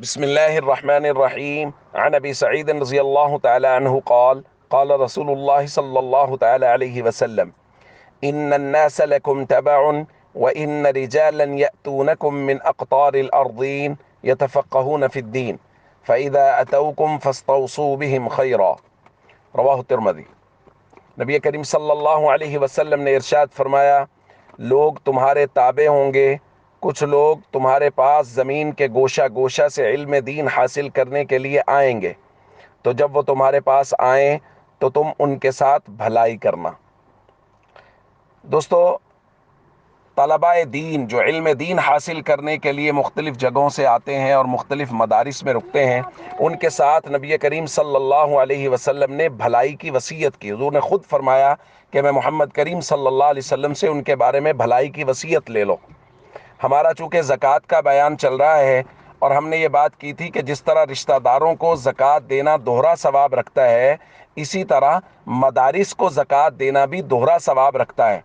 بسم الله الرحمن الرحيم. عن أبي سعيد رضي الله تعالى عنه قال قال رسول الله صلى الله تعالى عليه وسلم: إن الناس لكم تبع، وإن رجالا يأتونكم من أقطار الأرضين يتفقهون في الدين، فإذا أتوكم فاستوصوا بهم خيرا. رواہ الترمذی۔ نبی کریم صلی اللہ علیہ وسلم نے ارشاد فرمایا، لوگ تمہارے تابع ہوں گے، کچھ لوگ تمہارے پاس زمین کے گوشہ گوشہ سے علم دین حاصل کرنے کے لیے آئیں گے، تو جب وہ تمہارے پاس آئیں تو تم ان کے ساتھ بھلائی کرنا۔ دوستو، طلباء دین جو علم دین حاصل کرنے کے لیے مختلف جگہوں سے آتے ہیں اور مختلف مدارس میں رکتے ہیں، ان کے ساتھ نبی کریم صلی اللہ علیہ وسلم نے بھلائی کی وصیت کی۔ حضور نے خود فرمایا کہ میں محمد کریم صلی اللہ علیہ وسلم سے ان کے بارے میں بھلائی کی وصیت لے لو۔ ہمارا چونکہ زکوٰۃ کا بیان چل رہا ہے، اور ہم نے یہ بات کی تھی کہ جس طرح رشتہ داروں کو زکوٰۃ دینا دوہرا ثواب رکھتا ہے، اسی طرح مدارس کو زکوٰۃ دینا بھی دوہرا ثواب رکھتا ہے،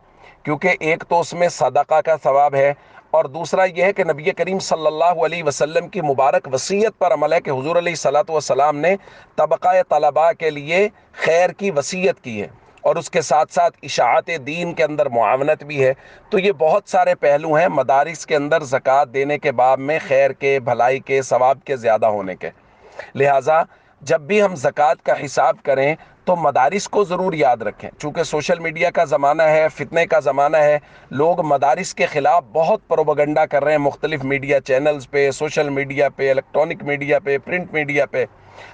کیونکہ ایک تو اس میں صدقہ کا ثواب ہے، اور دوسرا یہ ہے کہ نبی کریم صلی اللہ علیہ وسلم کی مبارک وصیت پر عمل ہے کہ حضور علیہ الصلوۃ والسلام نے طبقہ طلباء کے لیے خیر کی وصیت کی ہے، اور اس کے ساتھ ساتھ اشاعت دین کے اندر معاونت بھی ہے۔ تو یہ بہت سارے پہلو ہیں مدارس کے اندر زکوٰۃ دینے کے باب میں، خیر کے، بھلائی کے، ثواب کے زیادہ ہونے کے۔ لہٰذا جب بھی ہم زکوٰۃ کا حساب کریں تو مدارس کو ضرور یاد رکھیں، چونکہ سوشل میڈیا کا زمانہ ہے، فتنے کا زمانہ ہے، لوگ مدارس کے خلاف بہت پروپیگنڈا کر رہے ہیں مختلف میڈیا چینلز پہ، سوشل میڈیا پہ، الیکٹرانک میڈیا پہ، پرنٹ میڈیا پہ۔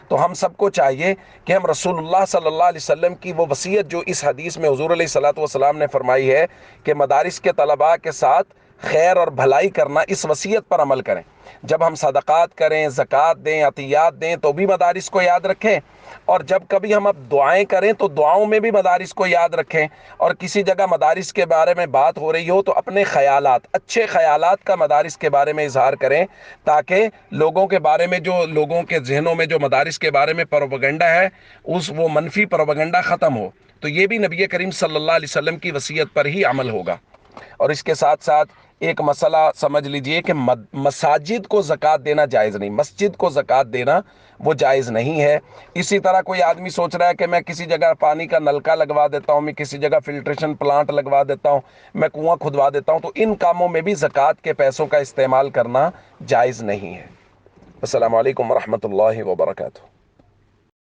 تو ہم سب کو چاہیے کہ ہم رسول اللہ صلی اللہ علیہ وسلم کی وہ وصیت جو اس حدیث میں حضور علیہ الصلوۃ والسلام نے فرمائی ہے کہ مدارس کے طلباء کے ساتھ خیر اور بھلائی کرنا، اس وصیت پر عمل کریں۔ جب ہم صدقات کریں، زکوٰۃ دیں، عطیات دیں تو بھی مدارس کو یاد رکھیں، اور جب کبھی ہم اب دعائیں کریں تو دعاؤں میں بھی مدارس کو یاد رکھیں، اور کسی جگہ مدارس کے بارے میں بات ہو رہی ہو تو اپنے خیالات، اچھے خیالات کا مدارس کے بارے میں اظہار کریں، تاکہ لوگوں کے بارے میں، جو لوگوں کے ذہنوں میں جو مدارس کے بارے میں پروپیگنڈا ہے، وہ منفی پروپیگنڈا ختم ہو۔ تو یہ بھی نبی کریم صلی اللہ علیہ وسلم کی وصیت پر ہی عمل ہوگا۔ اور اس کے ساتھ ساتھ ایک مسئلہ سمجھ لیجئے کہ مساجد کو زکوٰۃ دینا جائز نہیں، مسجد کو زکوٰۃ دینا وہ جائز نہیں ہے۔ اسی طرح کوئی آدمی سوچ رہا ہے کہ میں کسی جگہ پانی کا نلکا لگوا دیتا ہوں، میں کسی جگہ فلٹریشن پلانٹ لگوا دیتا ہوں، میں کنواں کھدوا دیتا ہوں، تو ان کاموں میں بھی زکوٰۃ کے پیسوں کا استعمال کرنا جائز نہیں ہے۔ السلام علیکم ورحمۃ اللہ وبرکاتہ۔